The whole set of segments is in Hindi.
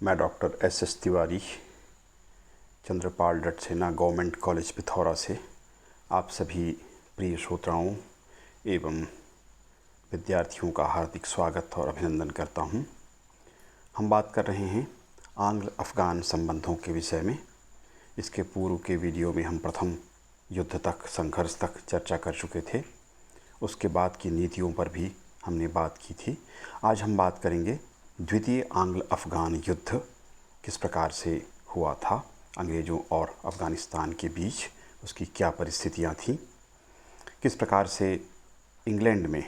मैं doctor S Tiwari Chandrapal Dadsena government college Pithora से आप सभी प्रिय श्रोताओं एवं विद्यार्थियों का हार्दिक स्वागत और अभिनंदन करता हूं। हम बात कर रहे हैं आंग्ल अफ़गान संबंधों के विषय में। इसके पूर्व के वीडियो में हम प्रथम युद्ध तक, संघर्ष तक चर्चा कर चुके थे। उसके बाद की नीतियों पर भी हमने बात की थी। आज हम बात करेंगे द्वितीय आंग्ल अफ़गान युद्ध किस प्रकार से हुआ था, अंग्रेज़ों और अफ़गानिस्तान के बीच उसकी क्या परिस्थितियां थीं, किस प्रकार से इंग्लैंड में,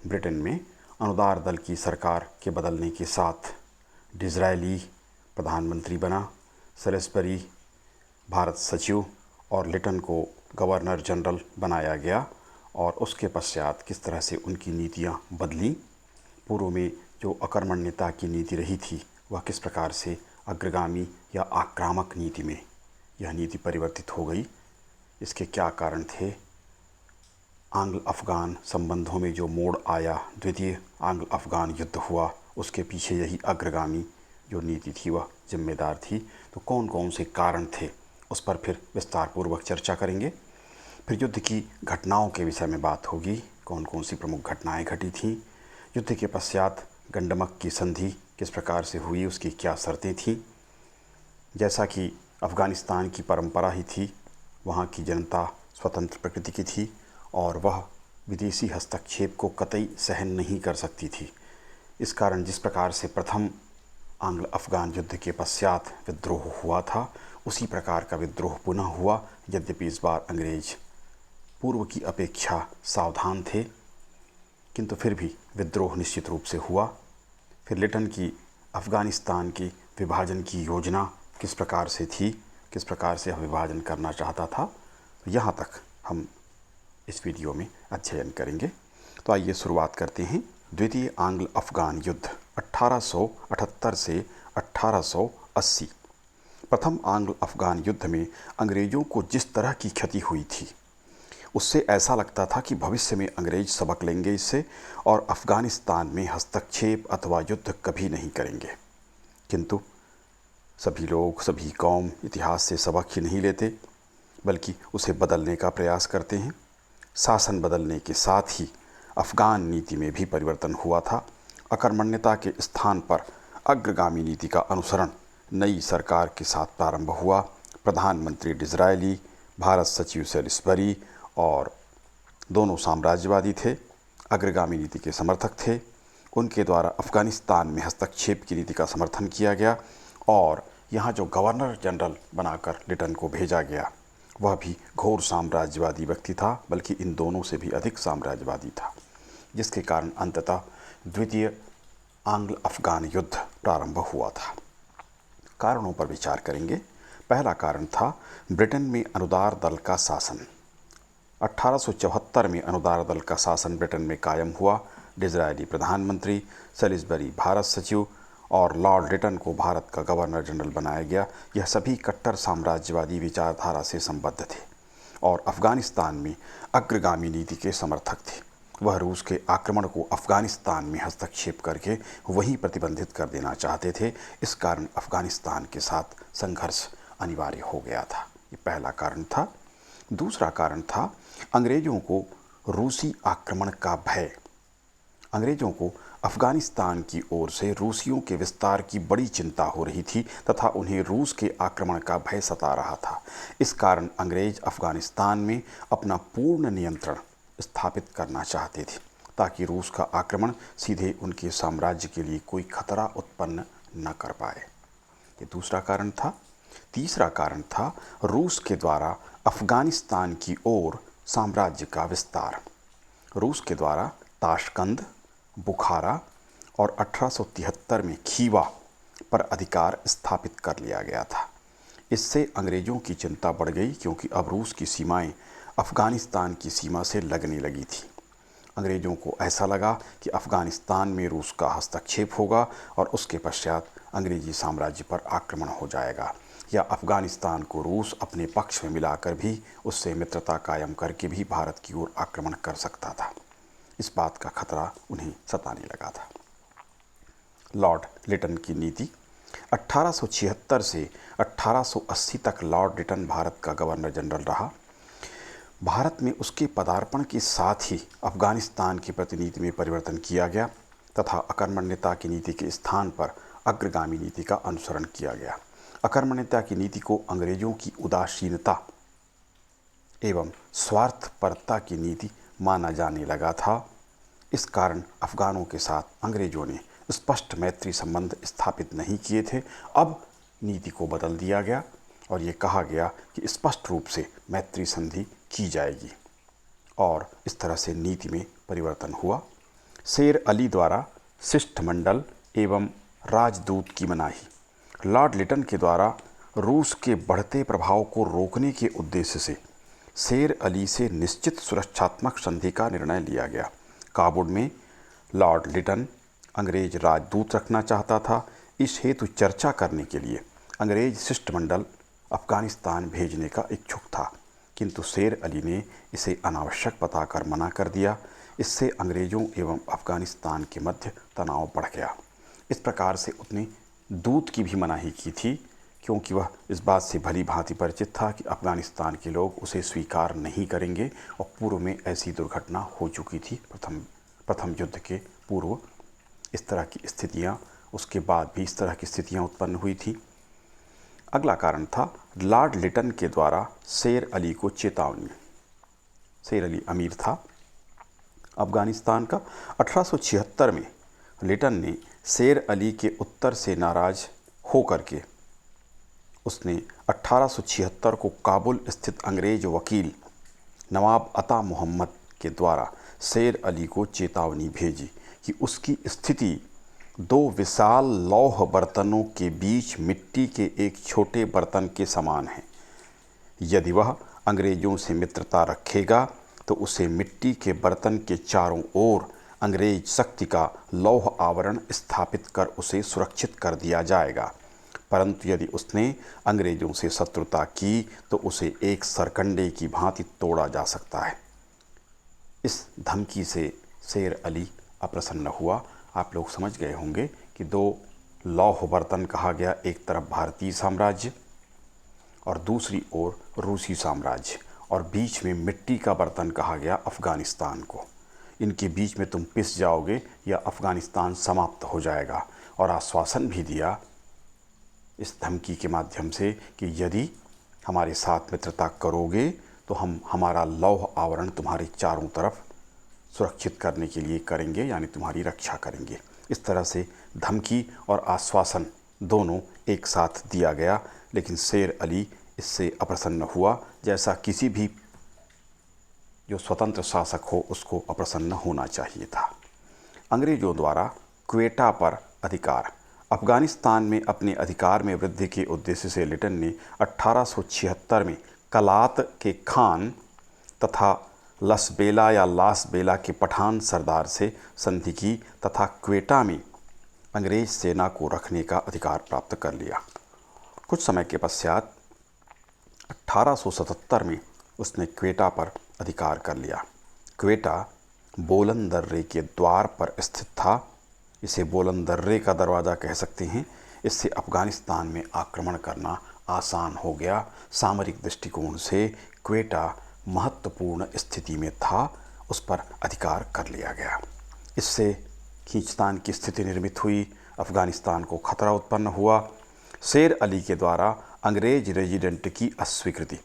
ब्रिटेन में अनुदार दल की सरकार के बदलने के साथ डिज़रायली प्रधानमंत्री बना, सैलिसबरी भारत सचिव और लिटन को गवर्नर जनरल बनाया गया और उसके पश्चात किस तरह से उनकी नीतियां बदलीं। पूर्व में जो अकर्मण्यता की नीति रही थी वह किस प्रकार से अग्रगामी या आक्रामक नीति में यह नीति परिवर्तित हो गई, इसके क्या कारण थे। आंग्ल अफ़गान संबंधों में जो मोड़ आया, द्वितीय आंग्ल अफ़गान युद्ध हुआ, उसके पीछे यही अग्रगामी जो नीति थी वह जिम्मेदार थी। तो कौन कौन से कारण थे उस पर फिर विस्तार पूर्वक चर्चा करेंगे। फिर युद्ध की घटनाओं के विषय में बात होगी, कौन कौन सी प्रमुख घटनाएं घटी थीं। युद्ध के पश्चात गंडमक की संधि किस प्रकार से हुई, उसकी क्या शर्तें थीं। जैसा कि अफ़गानिस्तान की परंपरा ही थी, वहाँ की जनता स्वतंत्र प्रकृति की थी और वह विदेशी हस्तक्षेप को कतई सहन नहीं कर सकती थी। इस कारण जिस प्रकार से प्रथम आंग्ल अफ़गान युद्ध के पश्चात विद्रोह हुआ था, उसी प्रकार का विद्रोह पुनः हुआ। यद्यपि इस बार अंग्रेज पूर्व की अपेक्षा सावधान थे, किंतु फिर भी विद्रोह निश्चित रूप से हुआ। फिर लिटन की अफ़गानिस्तान की विभाजन की योजना किस प्रकार से थी, किस प्रकार से विभाजन करना चाहता था, तो यहाँ तक हम इस वीडियो में अध्ययन करेंगे। तो आइए शुरुआत करते हैं। द्वितीय आंग्ल अफ़गान युद्ध 1878 से 1880। प्रथम आंग्ल अफ़गान युद्ध में अंग्रेज़ों को जिस तरह की क्षति हुई थी, उससे ऐसा लगता था कि भविष्य में अंग्रेज सबक लेंगे इससे और अफ़गानिस्तान में हस्तक्षेप अथवा युद्ध कभी नहीं करेंगे। किंतु सभी लोग, सभी कौम इतिहास से सबक ही नहीं लेते, बल्कि उसे बदलने का प्रयास करते हैं। शासन बदलने के साथ ही अफ़गान नीति में भी परिवर्तन हुआ था। अकर्मण्यता के स्थान पर अग्रगामी नीति का अनुसरण नई सरकार के साथ प्रारंभ हुआ। प्रधानमंत्री डिज़रायली, भारत सचिव सैलिसबरी और दोनों साम्राज्यवादी थे, अग्रगामी नीति के समर्थक थे। उनके द्वारा अफ़गानिस्तान में हस्तक्षेप की नीति का समर्थन किया गया और यहाँ जो गवर्नर जनरल बनाकर लिटन को भेजा गया वह भी घोर साम्राज्यवादी व्यक्ति था, बल्कि इन दोनों से भी अधिक साम्राज्यवादी था, जिसके कारण अंततः द्वितीय आंग्ल अफ़गान युद्ध प्रारंभ हुआ था। कारणों पर विचार करेंगे। पहला कारण था ब्रिटेन में अनुदार दल का शासन। 1874 में अनुदार दल का शासन ब्रिटेन में कायम हुआ। डिज़रायली प्रधानमंत्री, सैलिसबरी भारत सचिव और लॉर्ड लिटन को भारत का गवर्नर जनरल बनाया गया। यह सभी कट्टर साम्राज्यवादी विचारधारा से संबद्ध थे और अफ़गानिस्तान में अग्रगामी नीति के समर्थक थे। वह रूस के आक्रमण को अफ़गानिस्तान में हस्तक्षेप करके वहीं प्रतिबंधित कर देना चाहते थे। इस कारण अफ़गानिस्तान के साथ संघर्ष अनिवार्य हो गया था। ये पहला कारण था। दूसरा कारण था अंग्रेज़ों को रूसी आक्रमण का भय। अंग्रेज़ों को अफ़गानिस्तान की ओर से रूसियों के विस्तार की बड़ी चिंता हो रही थी तथा उन्हें रूस के आक्रमण का भय सता रहा था। इस कारण अंग्रेज़ अफ़गानिस्तान में अपना पूर्ण नियंत्रण स्थापित करना चाहते थे ताकि रूस का आक्रमण सीधे उनके साम्राज्य के लिए कोई खतरा उत्पन्न न कर पाए। ये दूसरा कारण था। तीसरा कारण था रूस के द्वारा अफ़गानिस्तान की ओर साम्राज्य का विस्तार। रूस के द्वारा ताशकंद, बुखारा और 1873 में खीवा पर अधिकार स्थापित कर लिया गया था। इससे अंग्रेज़ों की चिंता बढ़ गई, क्योंकि अब रूस की सीमाएं अफ़गानिस्तान की सीमा से लगने लगी थी। अंग्रेज़ों को ऐसा लगा कि अफ़गानिस्तान में रूस का हस्तक्षेप होगा और उसके पश्चात अंग्रेज़ी साम्राज्य पर आक्रमण हो जाएगा, या अफ़गानिस्तान को रूस अपने पक्ष में मिलाकर भी उससे मित्रता कायम करके भी भारत की ओर आक्रमण कर सकता था। इस बात का खतरा उन्हें सताने लगा था। लॉर्ड लिटन की नीति। 1876 से 1880 तक लॉर्ड लिटन भारत का गवर्नर जनरल रहा। भारत में उसके पदार्पण के साथ ही अफगानिस्तान की प्रतिनीति में परिवर्तन किया गया तथा अकर्मण्यता की नीति के स्थान पर अग्रगामी नीति का अनुसरण किया गया। अकर्मण्यता की नीति को अंग्रेजों की उदासीनता एवं स्वार्थपरता की नीति माना जाने लगा था। इस कारण अफगानों के साथ अंग्रेजों ने स्पष्ट मैत्री संबंध स्थापित नहीं किए थे। अब नीति को बदल दिया गया और ये कहा गया कि स्पष्ट रूप से मैत्री संधि की जाएगी और इस तरह से नीति में परिवर्तन हुआ। शेर अली द्वारा शिष्टमंडल एवं राजदूत की मनाही। लॉर्ड लिटन के द्वारा रूस के बढ़ते प्रभाव को रोकने के उद्देश्य से शेर अली से निश्चित सुरक्षात्मक संधि का निर्णय लिया गया। काबुल में लॉर्ड लिटन अंग्रेज राजदूत रखना चाहता था। इस हेतु चर्चा करने के लिए अंग्रेज शिष्टमंडल अफगानिस्तान भेजने का इच्छुक था, किंतु शेर अली ने इसे अनावश्यक बताकर मना कर दिया। इससे अंग्रेज़ों एवं अफगानिस्तान के मध्य तनाव बढ़ गया। इस प्रकार से उसने दूत की भी मनाही की थी, क्योंकि वह इस बात से भली भांति परिचित था कि अफगानिस्तान के लोग उसे स्वीकार नहीं करेंगे और पूर्व में ऐसी दुर्घटना हो चुकी थी। प्रथम युद्ध के पूर्व इस तरह की स्थितियां, उसके बाद भी इस तरह की स्थितियां उत्पन्न हुई थी। अगला कारण था लॉर्ड लिटन के द्वारा शेर अली को चेतावनी। शेर अली अमीर था अफगानिस्तान का। 1876 में लिटन ने शेर अली के उत्तर से नाराज होकर के उसने 1876 को काबुल स्थित अंग्रेज वकील नवाब अता मोहम्मद के द्वारा शेर अली को चेतावनी भेजी कि उसकी स्थिति दो विशाल लौह बर्तनों के बीच मिट्टी के एक छोटे बर्तन के समान है। यदि वह अंग्रेज़ों से मित्रता रखेगा तो उसे मिट्टी के बर्तन के चारों ओर अंग्रेज शक्ति का लौह आवरण स्थापित कर उसे सुरक्षित कर दिया जाएगा, परंतु यदि उसने अंग्रेज़ों से शत्रुता की तो उसे एक सरकंडे की भांति तोड़ा जा सकता है। इस धमकी से शेर अली अप्रसन्न हुआ। आप लोग समझ गए होंगे कि दो लौह बर्तन कहा गया, एक तरफ भारतीय साम्राज्य और दूसरी ओर रूसी साम्राज्य, और बीच में मिट्टी का बर्तन कहा गया अफ़गानिस्तान को। इनके बीच में तुम पिस जाओगे या अफ़गानिस्तान समाप्त हो जाएगा। और आश्वासन भी दिया इस धमकी के माध्यम से कि यदि हमारे साथ मित्रता करोगे तो हम हमारा लौह आवरण तुम्हारे चारों तरफ सुरक्षित करने के लिए करेंगे, यानी तुम्हारी रक्षा करेंगे। इस तरह से धमकी और आश्वासन दोनों एक साथ दिया गया, लेकिन शेर अली इससे अप्रसन्न हुआ, जैसा किसी भी जो स्वतंत्र शासक हो उसको अप्रसन्न होना चाहिए था। अंग्रेज़ों द्वारा क्वेटा पर अधिकार। अफ़गानिस्तान में अपने अधिकार में वृद्धि के उद्देश्य से लिटन ने 1876 में कलात के खान तथा लसबेला या लासबेला के पठान सरदार से संधि की तथा क्वेटा में अंग्रेज सेना को रखने का अधिकार प्राप्त कर लिया। कुछ समय के पश्चात 1877 में उसने क्वेटा पर अधिकार कर लिया। क्वेटा बोलन दर्रे के द्वार पर स्थित था। इसे बोलन दर्रे का दरवाज़ा कह सकते हैं। इससे अफ़गानिस्तान में आक्रमण करना आसान हो गया। सामरिक दृष्टिकोण से क्वेटा महत्वपूर्ण स्थिति में था, उस पर अधिकार कर लिया गया। इससे खींचतान की स्थिति निर्मित हुई, अफ़गानिस्तान को खतरा उत्पन्न हुआ। शेर अली के द्वारा अंग्रेज रेजिडेंट की अस्वीकृति।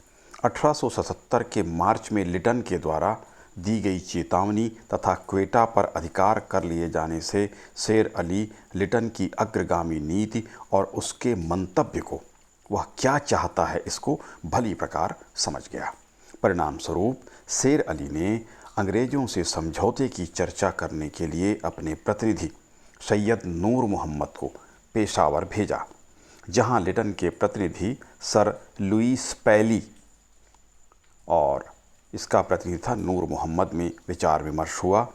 1877 के मार्च में लिटन के द्वारा दी गई चेतावनी तथा क्वेटा पर अधिकार कर लिए जाने से शेर अली लिटन की अग्रगामी नीति और उसके मंतव्य को, वह क्या चाहता है, इसको भली प्रकार समझ गया। परिणाम स्वरूप शेर अली ने अंग्रेज़ों से समझौते की चर्चा करने के लिए अपने प्रतिनिधि सैयद नूर मोहम्मद को पेशावर भेजा, जहां लिटन के प्रतिनिधि सर लुईस पैली और इसका प्रतिनिधि था नूर मोहम्मद में विचार विमर्श हुआ।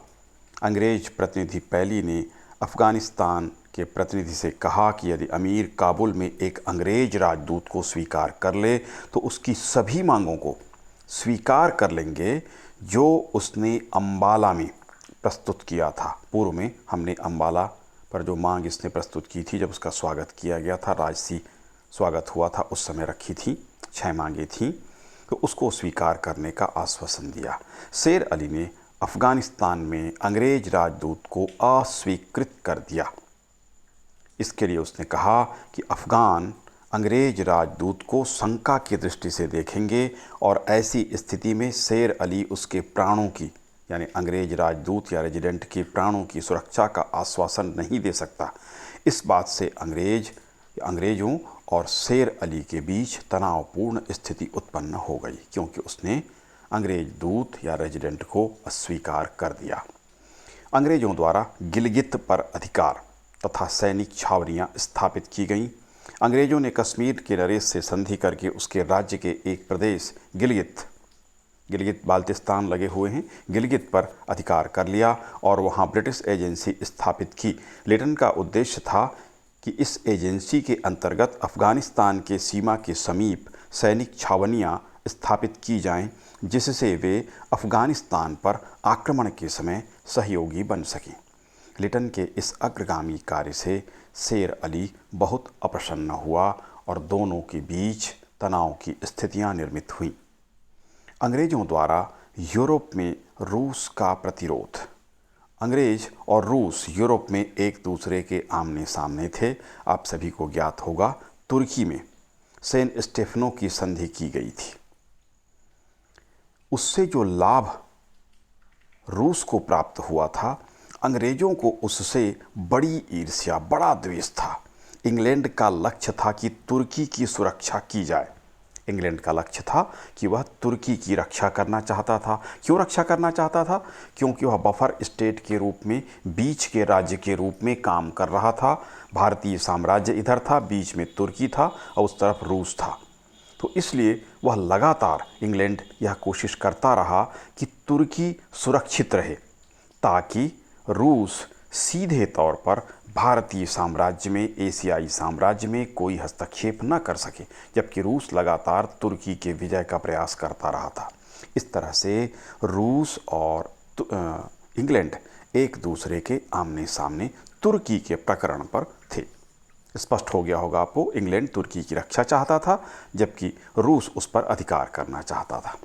अंग्रेज प्रतिनिधि पैली ने अफ़गानिस्तान के प्रतिनिधि से कहा कि यदि अमीर काबुल में एक अंग्रेज राजदूत को स्वीकार कर ले तो उसकी सभी मांगों को स्वीकार कर लेंगे जो उसने अम्बाला में प्रस्तुत किया था। पूर्व में हमने अम्बाला पर जो मांग इसने प्रस्तुत की थी, जब उसका स्वागत किया गया था, राजसी स्वागत हुआ था, उस समय रखी थी, 6 मांगें थीं, तो उसको स्वीकार करने का आश्वासन दिया। शेर अली ने अफ़गानिस्तान में अंग्रेज राजदूत को अस्वीकृत कर दिया। इसके लिए उसने कहा कि अफ़गान अंग्रेज राजदूत को शंका की दृष्टि से देखेंगे और ऐसी स्थिति में शेर अली उसके प्राणों की, यानी अंग्रेज राजदूत या रेजिडेंट के प्राणों की सुरक्षा का आश्वासन नहीं दे सकता। इस बात से अंग्रेज़ों और शेर अली के बीच तनावपूर्ण स्थिति उत्पन्न हो गई, क्योंकि उसने अंग्रेज दूत या रेजिडेंट को अस्वीकार कर दिया। अंग्रेज़ों द्वारा गिलगित पर अधिकार तथा सैनिक छावनियाँ स्थापित की गईं। अंग्रेज़ों ने कश्मीर के नरेश से संधि करके उसके राज्य के एक प्रदेश गिलगित बाल्टिस्तान लगे हुए हैं, गिलगित पर अधिकार कर लिया और वहाँ ब्रिटिश एजेंसी स्थापित की। लिटन का उद्देश्य था कि इस एजेंसी के अंतर्गत अफ़गानिस्तान के सीमा के समीप सैनिक छावनियाँ स्थापित की जाएं, जिससे वे अफ़गानिस्तान पर आक्रमण के समय सहयोगी बन सकें। लिटन के इस अग्रगामी कार्य से शेर अली बहुत अप्रसन्न हुआ और दोनों के बीच तनाव की स्थितियां निर्मित हुईं। अंग्रेज़ों द्वारा यूरोप में रूस का प्रतिरोध। अंग्रेज और रूस यूरोप में एक दूसरे के आमने सामने थे। आप सभी को ज्ञात होगा, तुर्की में सेंट स्टेफनो की संधि की गई थी। उससे जो लाभ रूस को प्राप्त हुआ था, अंग्रेज़ों को उससे बड़ी ईर्ष्या, बड़ा द्वेष था। इंग्लैंड का लक्ष्य था कि तुर्की की सुरक्षा की जाए। इंग्लैंड का लक्ष्य था कि वह तुर्की की रक्षा करना चाहता था। क्यों रक्षा करना चाहता था? क्योंकि वह बफर स्टेट के रूप में, बीच के राज्य के रूप में काम कर रहा था। भारतीय साम्राज्य इधर था, बीच में तुर्की था और उस तरफ रूस था। तो इसलिए वह लगातार, इंग्लैंड यह कोशिश करता रहा कि तुर्की सुरक्षित रहे, ताकि रूस सीधे तौर पर भारतीय साम्राज्य में, एशियाई साम्राज्य में कोई हस्तक्षेप न कर सके, जबकि रूस लगातार तुर्की के विजय का प्रयास करता रहा था। इस तरह से रूस और इंग्लैंड एक दूसरे के आमने सामने तुर्की के प्रकरण पर थे। स्पष्ट हो गया होगा आपको, इंग्लैंड तुर्की की रक्षा चाहता था, जबकि रूस उस पर अधिकार करना चाहता था।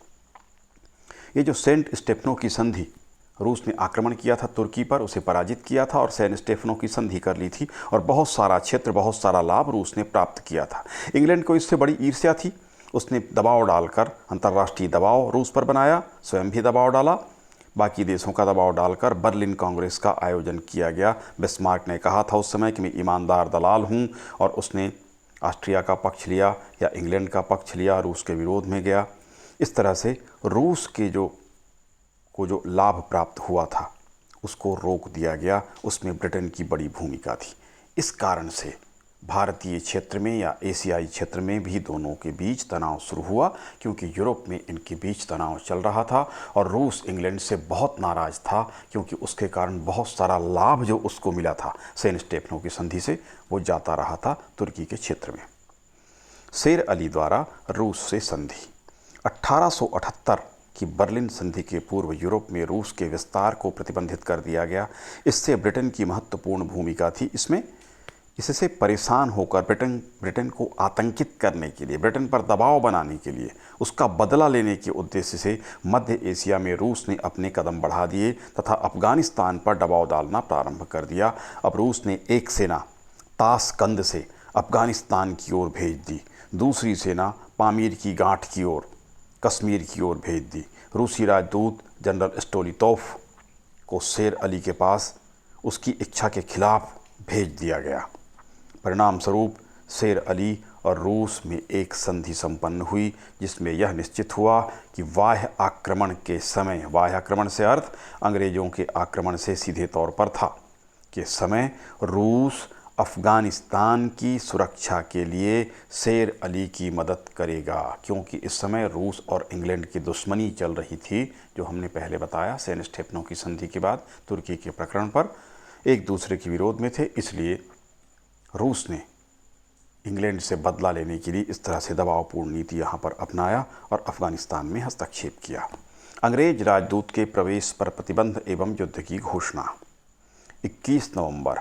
ये जो सेंट स्टेफनो की संधि, रूस ने आक्रमण किया था तुर्की पर, उसे पराजित किया था और सेंट स्टेफनो की संधि कर ली थी और बहुत सारा क्षेत्र, बहुत सारा लाभ रूस ने प्राप्त किया था। इंग्लैंड को इससे बड़ी ईर्ष्या थी। उसने दबाव डालकर, अंतर्राष्ट्रीय दबाव रूस पर बनाया, स्वयं भी दबाव डाला, बाकी देशों का दबाव डालकर बर्लिन कांग्रेस का आयोजन किया गया। बिस्मार्क ने कहा था उस समय कि मैं ईमानदार दलाल हूँ, और उसने ऑस्ट्रिया का पक्ष लिया या इंग्लैंड का पक्ष लिया, रूस के विरोध में गया। इस तरह से रूस के जो लाभ प्राप्त हुआ था उसको रोक दिया गया। उसमें ब्रिटेन की बड़ी भूमिका थी। इस कारण से भारतीय क्षेत्र में या एशियाई क्षेत्र में भी दोनों के बीच तनाव शुरू हुआ, क्योंकि यूरोप में इनके बीच तनाव चल रहा था और रूस इंग्लैंड से बहुत नाराज़ था, क्योंकि उसके कारण बहुत सारा लाभ जो उसको मिला था सेंट स्टेफनो की संधि से, वो जाता रहा था तुर्की के क्षेत्र में। शेर अली द्वारा रूस से संधि। 1878 की बर्लिन संधि के पूर्व यूरोप में रूस के विस्तार को प्रतिबंधित कर दिया गया। इससे ब्रिटेन की महत्वपूर्ण भूमिका थी। इससे परेशान होकर ब्रिटेन को आतंकित करने के लिए, ब्रिटेन पर दबाव बनाने के लिए, उसका बदला लेने के उद्देश्य से मध्य एशिया में रूस ने अपने कदम बढ़ा दिए तथा अफ़गानिस्तान पर दबाव डालना प्रारंभ कर दिया। अब रूस ने एक सेना ताशकंद से अफ़गानिस्तान की ओर भेज दी, दूसरी सेना पामीर की गांठ की ओर, कश्मीर की ओर भेज दी। रूसी राजदूत जनरल स्टोलितोव को शेर अली के पास उसकी इच्छा के खिलाफ भेज दिया गया। परिणाम स्वरूप शेर अली और रूस में एक संधि संपन्न हुई, जिसमें यह निश्चित हुआ कि बाह्य आक्रमण के समय, बाह्य आक्रमण से अर्थ अंग्रेज़ों के आक्रमण से सीधे तौर पर था, के समय रूस अफ़गानिस्तान की सुरक्षा के लिए शेर अली की मदद करेगा, क्योंकि इस समय रूस और इंग्लैंड की दुश्मनी चल रही थी, जो हमने पहले बताया सेंट स्टेफनो की संधि के बाद तुर्की के प्रकरण पर एक दूसरे के विरोध में थे। इसलिए रूस ने इंग्लैंड से बदला लेने के लिए इस तरह से दबावपूर्ण नीति यहाँ पर अपनाया और अफ़गानिस्तान में हस्तक्षेप किया। अंग्रेज राजदूत के प्रवेश पर प्रतिबंध एवं युद्ध की घोषणा। 21 नवंबर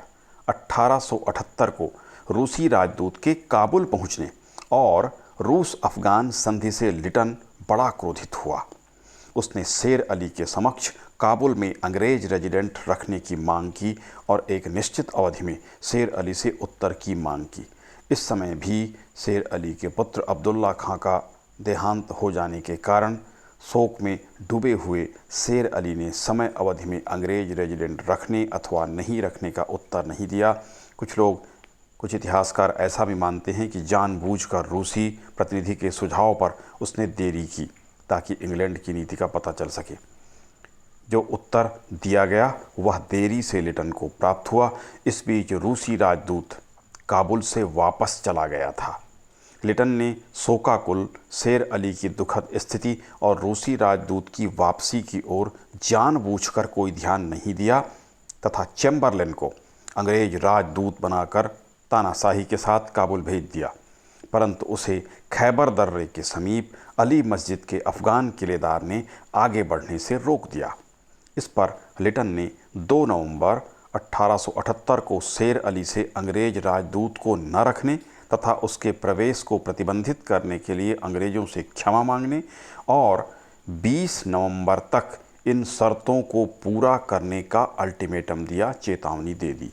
1878 को रूसी राजदूत के काबुल पहुंचने और रूस अफगान संधि से लिटन बड़ा क्रोधित हुआ। उसने शेर अली के समक्ष काबुल में अंग्रेज रेजिडेंट रखने की मांग की और एक निश्चित अवधि में शेर अली से उत्तर की मांग की। इस समय भी शेर अली के पुत्र अब्दुल्ला खां का देहांत हो जाने के कारण शोक में डूबे हुए शेर अली ने समय अवधि में अंग्रेज रेजिडेंट रखने अथवा नहीं रखने का उत्तर नहीं दिया। कुछ इतिहासकार ऐसा भी मानते हैं कि जानबूझकर रूसी प्रतिनिधि के सुझाव पर उसने देरी की ताकि इंग्लैंड की नीति का पता चल सके। जो उत्तर दिया गया वह देरी से लिटन को प्राप्त हुआ। इस बीच रूसी राजदूत काबुल से वापस चला गया था। लिटन ने शोकाकुल शेर अली की दुखद स्थिति और रूसी राजदूत की वापसी की ओर जानबूझकर कोई ध्यान नहीं दिया तथा चैम्बरलेन को अंग्रेज राजदूत बनाकर तानाशाही के साथ काबुल भेज दिया, परंतु उसे खैबर दर्रे के समीप अली मस्जिद के अफगान किलेदार ने आगे बढ़ने से रोक दिया। इस पर लिटन ने 2 नवंबर 1878 को शेर अली से अंग्रेज राजदूत को न रखने तथा उसके प्रवेश को प्रतिबंधित करने के लिए अंग्रेज़ों से क्षमा मांगने और 20 नवंबर तक इन शर्तों को पूरा करने का अल्टीमेटम दिया, चेतावनी दे दी।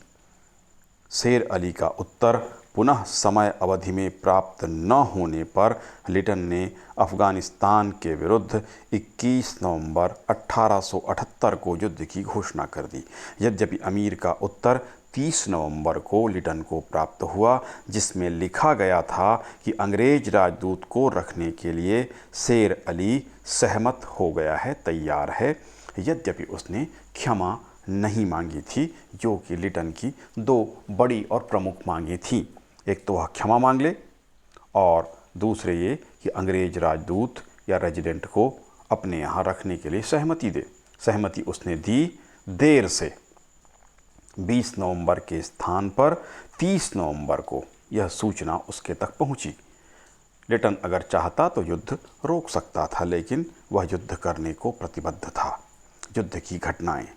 शेर अली का उत्तर पुनः समय अवधि में प्राप्त न होने पर लिटन ने अफ़गानिस्तान के विरुद्ध 21 नवंबर 1878 को युद्ध की घोषणा कर दी। यद्यपि अमीर का उत्तर 30 नवंबर को लिटन को प्राप्त हुआ, जिसमें लिखा गया था कि अंग्रेज राजदूत को रखने के लिए शेर अली सहमत हो गया है, तैयार है। यद्यपि उसने क्षमा नहीं मांगी थी, जो कि लिटन की 2 बड़ी और प्रमुख मांगें थीं। एक तो वह क्षमा मांग ले और दूसरे ये कि अंग्रेज राजदूत या रेजिडेंट को अपने यहाँ रखने के लिए सहमति दे। सहमति उसने दी देर से। 20 नवंबर के स्थान पर 30 नवंबर को यह सूचना उसके तक पहुंची। लिटन अगर चाहता तो युद्ध रोक सकता था, लेकिन वह युद्ध करने को प्रतिबद्ध था। युद्ध की घटनाएं।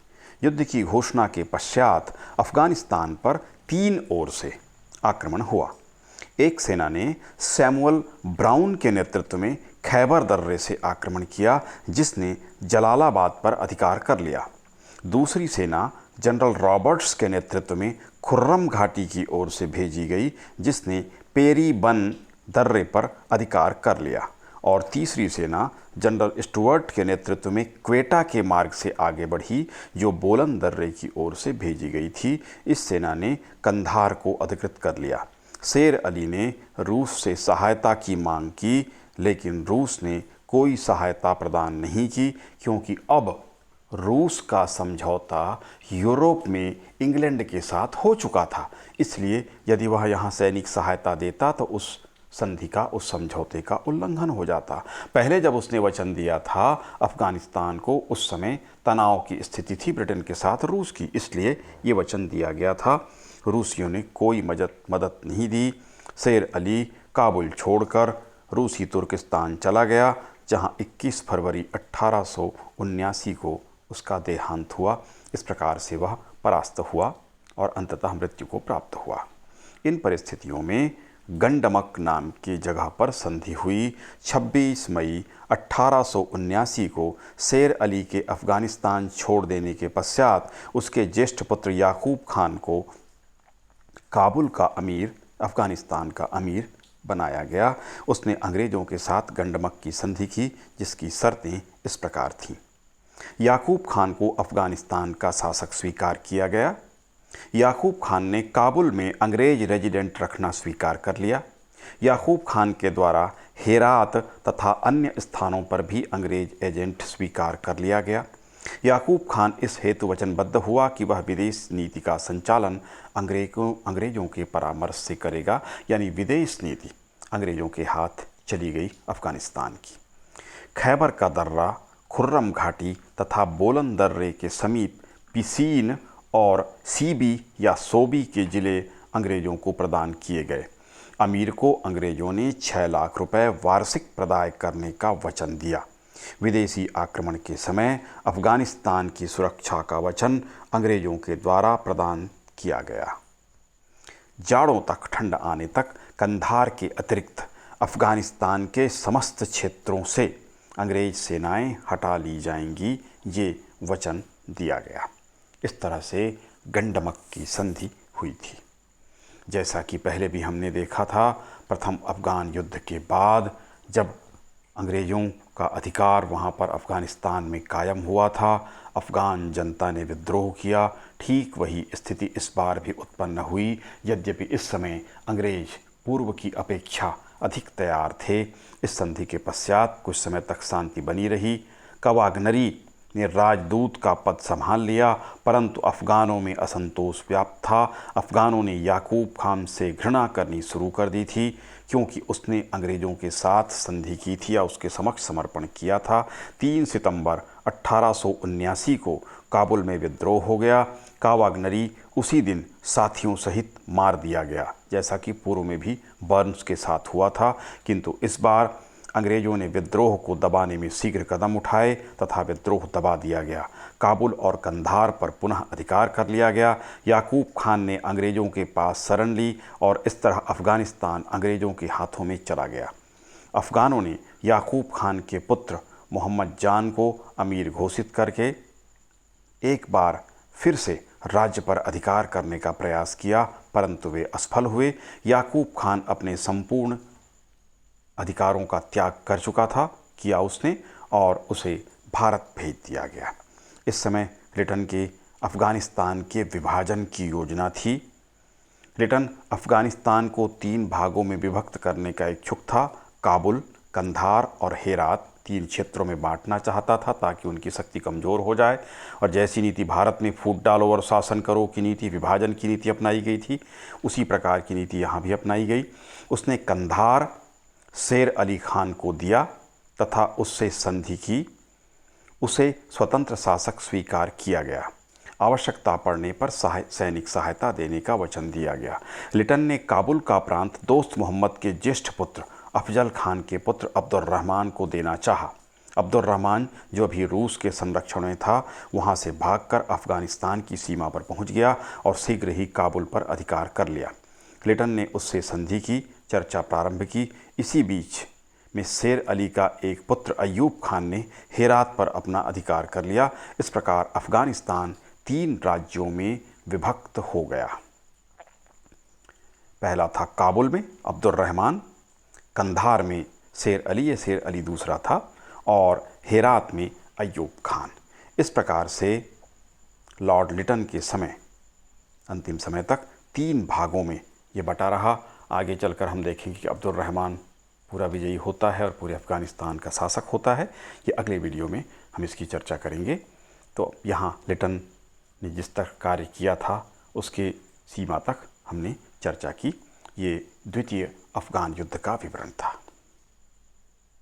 युद्ध की घोषणा के पश्चात अफ़गानिस्तान पर 3 ओर से आक्रमण हुआ। एक सेना ने सैमुअल ब्राउन के नेतृत्व में खैबर दर्रे से आक्रमण किया, जिसने जलालाबाद पर अधिकार कर लिया। दूसरी सेना जनरल रॉबर्ट्स के नेतृत्व में खुर्रम घाटी की ओर से भेजी गई, जिसने पेरी बन दर्रे पर अधिकार कर लिया। और तीसरी सेना जनरल स्टुअर्ट के नेतृत्व में क्वेटा के मार्ग से आगे बढ़ी, जो बोलन दर्रे की ओर से भेजी गई थी। इस सेना ने कंधार को अधिकृत कर लिया। शेर अली ने रूस से सहायता की मांग की, लेकिन रूस ने कोई सहायता प्रदान नहीं की, क्योंकि अब रूस का समझौता यूरोप में इंग्लैंड के साथ हो चुका था। इसलिए यदि वह यहाँ सैनिक सहायता देता तो उस संधि का, उस समझौते का उल्लंघन हो जाता। पहले जब उसने वचन दिया था अफ़गानिस्तान को, उस समय तनाव की स्थिति थी ब्रिटेन के साथ रूस की, इसलिए ये वचन दिया गया था। रूसियों ने कोई मदद नहीं दी। शेर अली काबुल छोड़कर रूसी तुर्किस्तान चला गया, जहाँ 21 फरवरी 1879 को उसका देहांत हुआ। इस प्रकार से वह परास्त हुआ और अंततः मृत्यु को प्राप्त हुआ। इन परिस्थितियों में गंडमक नाम की जगह पर संधि हुई। 26 मई 1879 को शेर अली के अफ़गानिस्तान छोड़ देने के पश्चात उसके ज्येष्ठ पुत्र याकूब खान को काबुल का अमीर, अफ़गानिस्तान का अमीर बनाया गया। उसने अंग्रेज़ों के साथ गंडमक की संधि की, जिसकी शर्तें इस प्रकार थीं। याकूब खान को अफ़गानिस्तान का शासक स्वीकार किया गया। याकूब खान ने काबुल में अंग्रेज रेजिडेंट रखना स्वीकार कर लिया। याकूब खान के द्वारा हेरात तथा अन्य स्थानों पर भी अंग्रेज एजेंट स्वीकार कर लिया गया। याकूब खान इस हेतु वचनबद्ध हुआ कि वह विदेश नीति का संचालन अंग्रेज़ों के परामर्श से करेगा, यानी विदेश नीति अंग्रेज़ों के हाथ चली गई अफ़गानिस्तान की। खैबर का दर्रा, खुर्रम घाटी तथा बोलन दर्रे के समीप पिसीन और सीबी या सोबी के ज़िले अंग्रेज़ों को प्रदान किए गए। अमीर को अंग्रेज़ों ने 6 लाख रुपए वार्षिक प्रदाय करने का वचन दिया। विदेशी आक्रमण के समय अफ़गानिस्तान की सुरक्षा का वचन अंग्रेज़ों के द्वारा प्रदान किया गया। जाड़ों तक, ठंड आने तक कंधार के अतिरिक्त अफ़गानिस्तान के समस्त क्षेत्रों से अंग्रेज सेनाएं हटा ली जाएंगी, ये वचन दिया गया। इस तरह से गंडमक की संधि हुई थी। जैसा कि पहले भी हमने देखा था, प्रथम अफ़गान युद्ध के बाद जब अंग्रेज़ों का अधिकार वहाँ पर अफ़गानिस्तान में कायम हुआ था, अफ़गान जनता ने विद्रोह किया। ठीक वही स्थिति इस बार भी उत्पन्न हुई। यद्यपि इस समय अंग्रेज़ पूर्व की अपेक्षा अधिक तैयार थे। इस संधि के पश्चात कुछ समय तक शांति बनी रही। कवागनरी ने राजदूत का पद संभाल लिया, परंतु अफ़गानों में असंतोष व्याप्त था। अफ़गानों ने याकूब खान से घृणा करनी शुरू कर दी थी, क्योंकि उसने अंग्रेज़ों के साथ संधि की थी या उसके समक्ष समर्पण किया था। 3 सितंबर 1879 को काबुल में विद्रोह हो गया। कावागनरी उसी दिन साथियों सहित मार दिया गया, जैसा कि पूर्व में भी बर्न्स के साथ हुआ था। किंतु इस बार अंग्रेज़ों ने विद्रोह को दबाने में शीघ्र कदम उठाए तथा विद्रोह दबा दिया गया। काबुल और कंधार पर पुनः अधिकार कर लिया गया। याकूब खान ने अंग्रेज़ों के पास शरण ली और इस तरह अफ़गानिस्तान अंग्रेज़ों के हाथों में चला गया। अफ़गानों ने याकूब खान के पुत्र मोहम्मद जान को अमीर घोषित करके एक बार फिर से राज्य पर अधिकार करने का प्रयास किया, परंतु वे असफल हुए। याकूब खान अपने संपूर्ण अधिकारों का त्याग कर चुका था, किया उसने, और उसे भारत भेज दिया गया। इस समय लिटन के अफ़गानिस्तान के विभाजन की योजना थी। लिटन अफ़गानिस्तान को 3 भागों में विभक्त करने का इच्छुक था। काबुल, कंधार और हेरात 3 क्षेत्रों में बांटना चाहता था, ताकि उनकी शक्ति कमज़ोर हो जाए। और जैसी नीति भारत में फूट डालो और शासन करो की नीति, विभाजन की नीति अपनाई गई थी, उसी प्रकार की नीति यहाँ भी अपनाई गई। उसने कंधार शेर अली खान को दिया तथा उससे संधि की। उसे स्वतंत्र शासक स्वीकार किया गया। आवश्यकता पड़ने पर सैनिक सहायता देने का वचन दिया गया। लिटन ने काबुल का प्रांत दोस्त मोहम्मद के ज्येष्ठ पुत्र अफजल खान के पुत्र अब्दुर्रहमान को देना चाहा। अब्दुर्रहमान, जो अभी रूस के संरक्षण में था, वहाँ से भागकर अफ़गानिस्तान की सीमा पर पहुँच गया और शीघ्र ही काबुल पर अधिकार कर लिया। लिटन ने उससे संधि की, चर्चा प्रारंभ की। इसी बीच में शेर अली का एक पुत्र अयूब खान ने हेरात पर अपना अधिकार कर लिया। इस प्रकार अफ़गानिस्तान 3 राज्यों में विभक्त हो गया। पहला था काबुल में अब्दुर्रहमान, कंधार में शेर अली, ये शेर अली दूसरा था, और हेरात में अयूब खान। इस प्रकार से लॉर्ड लिटन के समय, अंतिम समय तक 3 भागों में ये बटा रहा। आगे चलकर हम देखेंगे कि अब्दुर्रहमान पूरा विजयी होता है और पूरे अफ़गानिस्तान का शासक होता है। ये अगले वीडियो में हम इसकी चर्चा करेंगे। तो यहाँ लिटन ने जिस तक कार्य किया था उसके सीमा तक हमने चर्चा की। ये द्वितीय अफ़गान युद्ध का विवरण था।